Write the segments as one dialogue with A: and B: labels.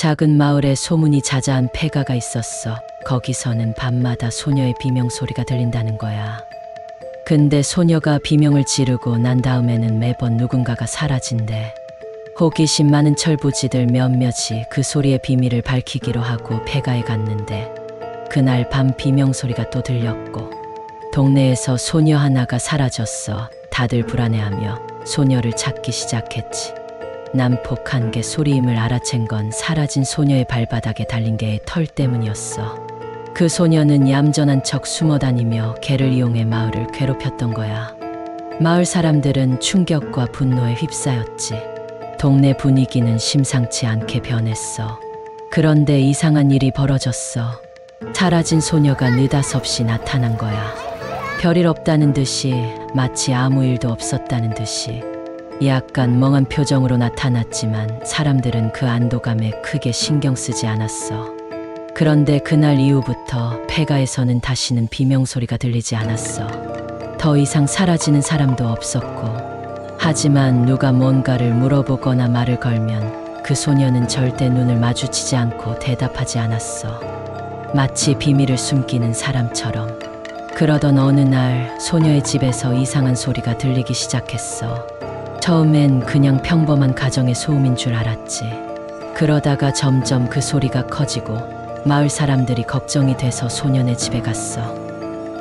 A: 작은 마을에 소문이 자자한 폐가가 있었어. 거기서는 밤마다 소녀의 비명소리가 들린다는 거야. 근데 소녀가 비명을 지르고 난 다음에는 매번 누군가가 사라진대. 호기심 많은 철부지들 몇몇이 그 소리의 비밀을 밝히기로 하고 폐가에 갔는데 그날 밤 비명소리가 또 들렸고 동네에서 소녀 하나가 사라졌어. 다들 불안해하며 소녀를 찾기 시작했지. 난폭한 게 소리임을 알아챈 건 사라진 소녀의 발바닥에 달린 개의 털 때문이었어. 그 소녀는 얌전한 척 숨어다니며 개를 이용해 마을을 괴롭혔던 거야. 마을 사람들은 충격과 분노에 휩싸였지. 동네 분위기는 심상치 않게 변했어. 그런데 이상한 일이 벌어졌어. 사라진 소녀가 느닷없이 나타난 거야. 별일 없다는 듯이, 마치 아무 일도 없었다는 듯이. 약간 멍한 표정으로 나타났지만 사람들은 그 안도감에 크게 신경 쓰지 않았어. 그런데 그날 이후부터 폐가에서는 다시는 비명소리가 들리지 않았어. 더 이상 사라지는 사람도 없었고, 하지만 누가 뭔가를 물어보거나 말을 걸면 그 소녀는 절대 눈을 마주치지 않고 대답하지 않았어. 마치 비밀을 숨기는 사람처럼. 그러던 어느 날 소녀의 집에서 이상한 소리가 들리기 시작했어. 처음엔 그냥 평범한 가정의 소음인 줄 알았지. 그러다가 점점 그 소리가 커지고 마을 사람들이 걱정이 돼서 소년의 집에 갔어.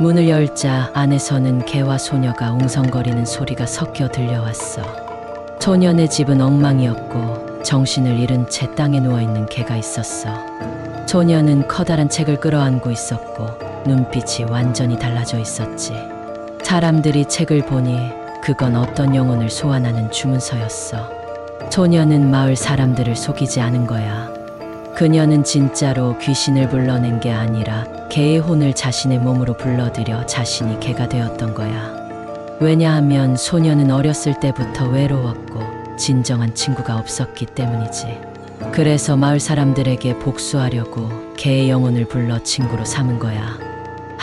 A: 문을 열자 안에서는 개와 소녀가 웅성거리는 소리가 섞여 들려왔어. 소년의 집은 엉망이었고 정신을 잃은 채 땅에 누워있는 개가 있었어. 소녀는 커다란 책을 끌어안고 있었고 눈빛이 완전히 달라져 있었지. 사람들이 책을 보니 그건 어떤 영혼을 소환하는 주문서였어. 소녀는 마을 사람들을 속이지 않은 거야. 그녀는 진짜로 귀신을 불러낸 게 아니라 개의 혼을 자신의 몸으로 불러들여 자신이 개가 되었던 거야. 왜냐하면 소녀는 어렸을 때부터 외로웠고 진정한 친구가 없었기 때문이지. 그래서 마을 사람들에게 복수하려고 개의 영혼을 불러 친구로 삼은 거야.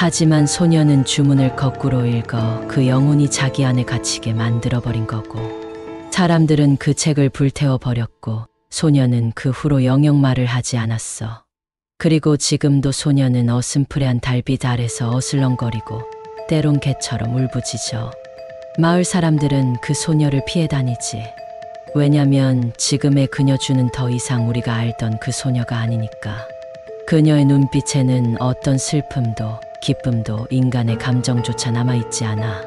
A: 하지만 소녀는 주문을 거꾸로 읽어 그 영혼이 자기 안에 갇히게 만들어버린 거고, 사람들은 그 책을 불태워버렸고 소녀는 그 후로 영영 말을 하지 않았어. 그리고 지금도 소녀는 어슴푸레한 달빛 아래서 어슬렁거리고 때론 개처럼 울부짖어. 마을 사람들은 그 소녀를 피해 다니지. 왜냐면 지금의 그녀주는 더 이상 우리가 알던 그 소녀가 아니니까. 그녀의 눈빛에는 어떤 슬픔도 기쁨도 인간의 감정조차 남아있지 않아.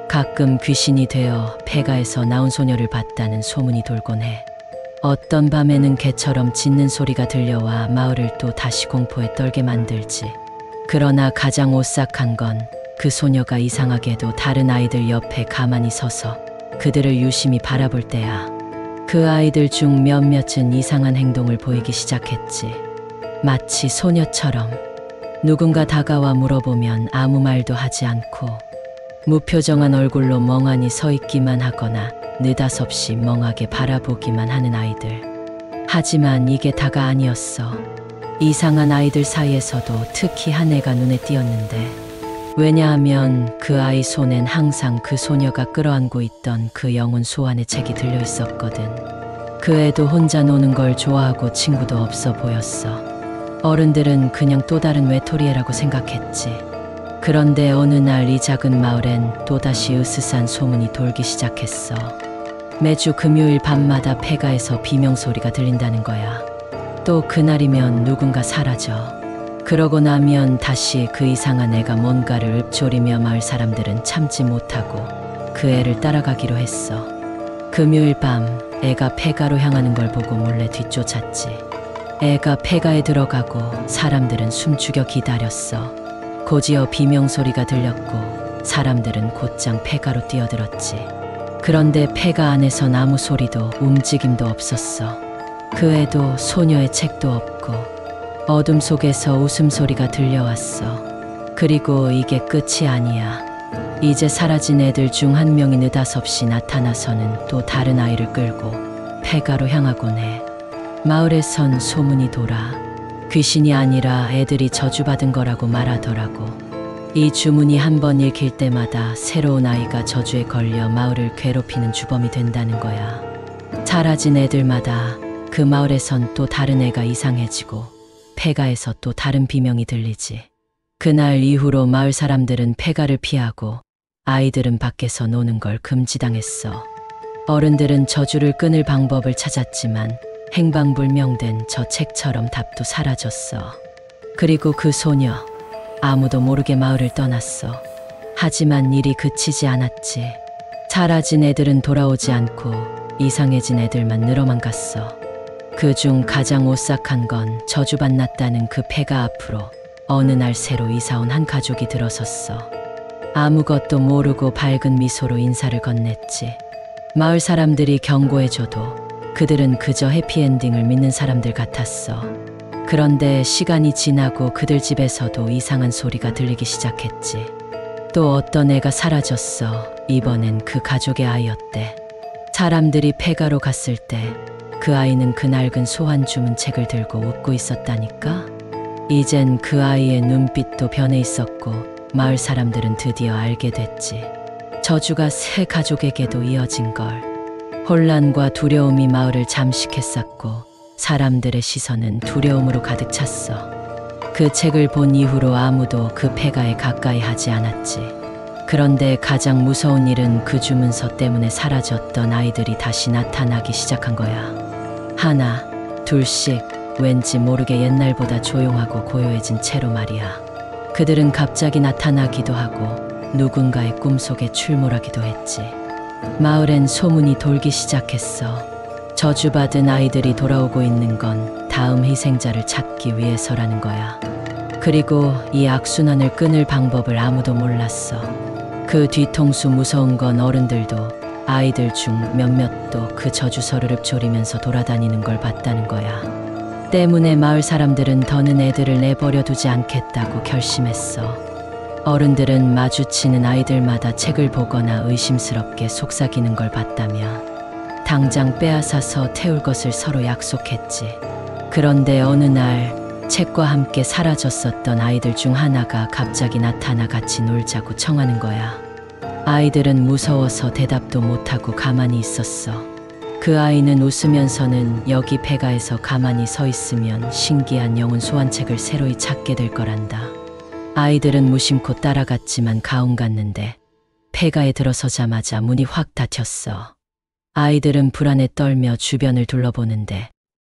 A: 가끔 귀신이 되어 폐가에서 나온 소녀를 봤다는 소문이 돌곤 해. 어떤 밤에는 개처럼 짖는 소리가 들려와 마을을 또 다시 공포에 떨게 만들지. 그러나 가장 오싹한 건 그 소녀가 이상하게도 다른 아이들 옆에 가만히 서서 그들을 유심히 바라볼 때야. 그 아이들 중 몇몇은 이상한 행동을 보이기 시작했지. 마치 소녀처럼 누군가 다가와 물어보면 아무 말도 하지 않고 무표정한 얼굴로 멍하니 서 있기만 하거나 느닷없이 멍하게 바라보기만 하는 아이들. 하지만 이게 다가 아니었어. 이상한 아이들 사이에서도 특히 한 애가 눈에 띄었는데, 왜냐하면 그 아이 손엔 항상 그 소녀가 끌어안고 있던 그 영혼 소환의 책이 들려 있었거든. 그 애도 혼자 노는 걸 좋아하고 친구도 없어 보였어. 어른들은 그냥 또 다른 외톨이애라고 생각했지. 그런데 어느 날 이 작은 마을엔 또다시 으스스한 소문이 돌기 시작했어. 매주 금요일 밤마다 폐가에서 비명소리가 들린다는 거야. 또 그날이면 누군가 사라져. 그러고 나면 다시 그 이상한 애가 뭔가를 읊조리며 마을 사람들은 참지 못하고 그 애를 따라가기로 했어. 금요일 밤 애가 폐가로 향하는 걸 보고 몰래 뒤쫓았지. 애가 폐가에 들어가고 사람들은 숨죽여 기다렸어. 곧이어 비명소리가 들렸고 사람들은 곧장 폐가로 뛰어들었지. 그런데 폐가 안에선 아무 소리도 움직임도 없었어. 그 애도 소녀의 책도 없고 어둠 속에서 웃음소리가 들려왔어. 그리고 이게 끝이 아니야. 이제 사라진 애들 중 한 명이 느닷없이 나타나서는 또 다른 아이를 끌고 폐가로 향하곤 해. 마을에선 소문이 돌아. 귀신이 아니라 애들이 저주받은 거라고 말하더라고. 이 주문이 한 번 읽힐 때마다 새로운 아이가 저주에 걸려 마을을 괴롭히는 주범이 된다는 거야. 사라진 애들마다 그 마을에선 또 다른 애가 이상해지고 폐가에서 또 다른 비명이 들리지. 그날 이후로 마을 사람들은 폐가를 피하고 아이들은 밖에서 노는 걸 금지당했어. 어른들은 저주를 끊을 방법을 찾았지만 행방불명된 저 책처럼 답도 사라졌어. 그리고 그 소녀, 아무도 모르게 마을을 떠났어. 하지만 일이 그치지 않았지. 사라진 애들은 돌아오지 않고 이상해진 애들만 늘어만 갔어. 그중 가장 오싹한 건 저주받났다는 그 폐가 앞으로 어느 날 새로 이사온 한 가족이 들어섰어. 아무것도 모르고 밝은 미소로 인사를 건넸지. 마을 사람들이 경고해줘도 그들은 그저 해피엔딩을 믿는 사람들 같았어. 그런데 시간이 지나고 그들 집에서도 이상한 소리가 들리기 시작했지. 또 어떤 애가 사라졌어. 이번엔 그 가족의 아이였대. 사람들이 폐가로 갔을 때 그 아이는 그 낡은 소환 주문 책을 들고 웃고 있었다니까. 이젠 그 아이의 눈빛도 변해 있었고 마을 사람들은 드디어 알게 됐지. 저주가 새 가족에게도 이어진 걸. 혼란과 두려움이 마을을 잠식했었고 사람들의 시선은 두려움으로 가득 찼어. 그 책을 본 이후로 아무도 그 폐가에 가까이 하지 않았지. 그런데 가장 무서운 일은 그 주문서 때문에 사라졌던 아이들이 다시 나타나기 시작한 거야. 하나, 둘씩 왠지 모르게 옛날보다 조용하고 고요해진 채로 말이야. 그들은 갑자기 나타나기도 하고 누군가의 꿈속에 출몰하기도 했지. 마을엔 소문이 돌기 시작했어. 저주받은 아이들이 돌아오고 있는 건 다음 희생자를 찾기 위해서라는 거야. 그리고 이 악순환을 끊을 방법을 아무도 몰랐어. 그 뒤통수 무서운 건 어른들도 아이들 중 몇몇도 그 저주서를 읊조리면서 돌아다니는 걸 봤다는 거야. 때문에 마을 사람들은 더는 애들을 내버려 두지 않겠다고 결심했어. 어른들은 마주치는 아이들마다 책을 보거나 의심스럽게 속삭이는 걸 봤다면 당장 빼앗아서 태울 것을 서로 약속했지. 그런데 어느 날 책과 함께 사라졌었던 아이들 중 하나가 갑자기 나타나 같이 놀자고 청하는 거야. 아이들은 무서워서 대답도 못하고 가만히 있었어. 그 아이는 웃으면서는 여기 폐가에서 가만히 서 있으면 신기한 영혼 소환책을 새로이 찾게 될 거란다. 아이들은 무심코 따라갔지만 가운 갔는데 폐가에 들어서자마자 문이 확 닫혔어. 아이들은 불안에 떨며 주변을 둘러보는데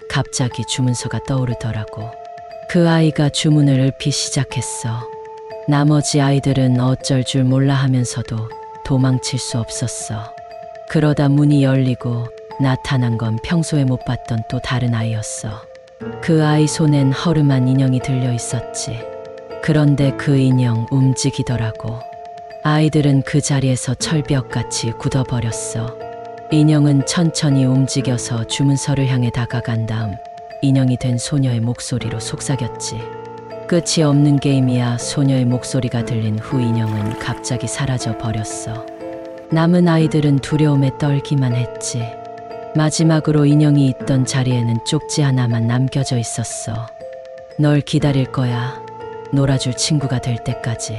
A: 갑자기 주문서가 떠오르더라고. 그 아이가 주문을 읊기 시작했어. 나머지 아이들은 어쩔 줄 몰라 하면서도 도망칠 수 없었어. 그러다 문이 열리고 나타난 건 평소에 못 봤던 또 다른 아이였어. 그 아이 손엔 허름한 인형이 들려 있었지. 그런데 그 인형 움직이더라고. 아이들은 그 자리에서 철벽같이 굳어버렸어. 인형은 천천히 움직여서 주문서를 향해 다가간 다음 인형이 된 소녀의 목소리로 속삭였지. 끝이 없는 게임이야. 소녀의 목소리가 들린 후 인형은 갑자기 사라져 버렸어. 남은 아이들은 두려움에 떨기만 했지. 마지막으로 인형이 있던 자리에는 쪽지 하나만 남겨져 있었어. 널 기다릴 거야. 놀아줄 친구가 될 때까지.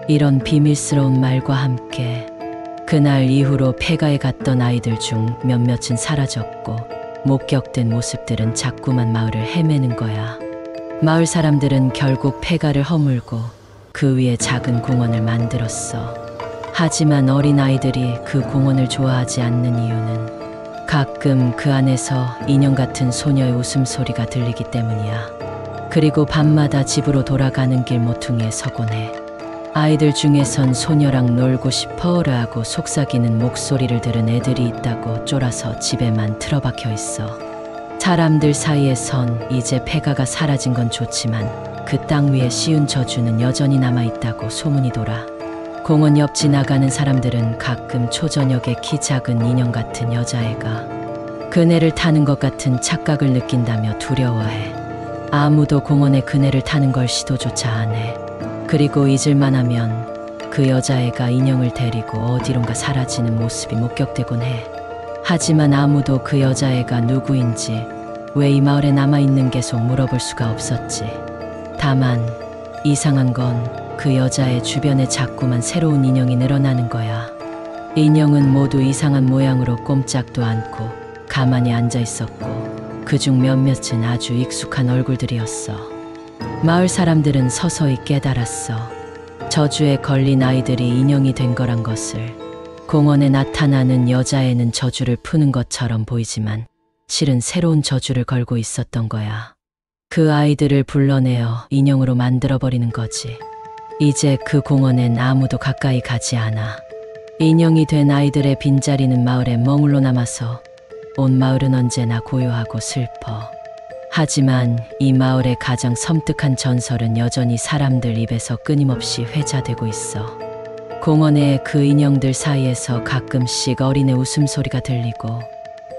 A: 이런 비밀스러운 말과 함께 그날 이후로 폐가에 갔던 아이들 중 몇몇은 사라졌고 목격된 모습들은 자꾸만 마을을 헤매는 거야. 마을 사람들은 결국 폐가를 허물고 그 위에 작은 공원을 만들었어. 하지만 어린 아이들이 그 공원을 좋아하지 않는 이유는 가끔 그 안에서 인형 같은 소녀의 웃음소리가 들리기 때문이야. 그리고 밤마다 집으로 돌아가는 길 모퉁이에 서곤 해. 아이들 중에선 소녀랑 놀고 싶어라고 속삭이는 목소리를 들은 애들이 있다고 쫄아서 집에만 틀어박혀 있어. 사람들 사이에선 이제 폐가가 사라진 건 좋지만 그 땅 위에 씌운 저주는 여전히 남아있다고 소문이 돌아. 공원 옆 지나가는 사람들은 가끔 초저녁에 키 작은 인형 같은 여자애가 그네를 타는 것 같은 착각을 느낀다며 두려워해. 아무도 공원에 그네를 타는 걸 시도조차 안 해. 그리고 잊을만 하면 그 여자애가 인형을 데리고 어디론가 사라지는 모습이 목격되곤 해. 하지만 아무도 그 여자애가 누구인지 왜 이 마을에 남아있는 계속 물어볼 수가 없었지. 다만 이상한 건 그 여자의 주변에 자꾸만 새로운 인형이 늘어나는 거야. 인형은 모두 이상한 모양으로 꼼짝도 않고 가만히 앉아 있었고 그중 몇몇은 아주 익숙한 얼굴들이었어. 마을 사람들은 서서히 깨달았어. 저주에 걸린 아이들이 인형이 된 거란 것을. 공원에 나타나는 여자애는 저주를 푸는 것처럼 보이지만 실은 새로운 저주를 걸고 있었던 거야. 그 아이들을 불러내어 인형으로 만들어버리는 거지. 이제 그 공원엔 아무도 가까이 가지 않아. 인형이 된 아이들의 빈자리는 마을에 머물러 남아서 온 마을은 언제나 고요하고 슬퍼. 하지만 이 마을의 가장 섬뜩한 전설은 여전히 사람들 입에서 끊임없이 회자되고 있어. 공원의 그 인형들 사이에서 가끔씩 어린애 웃음소리가 들리고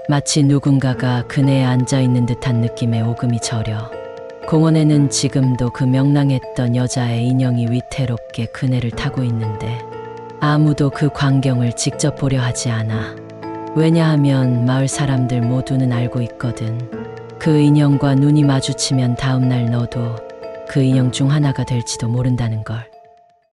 A: 마치 누군가가 그네에 앉아있는 듯한 느낌의 오금이 저려. 공원에는 지금도 그 명랑했던 여자의 인형이 위태롭게 그네를 타고 있는데 아무도 그 광경을 직접 보려 하지 않아. 왜냐하면 마을 사람들 모두는 알고 있거든. 그 인형과 눈이 마주치면 다음날 너도 그 인형 중 하나가 될지도 모른다는 걸.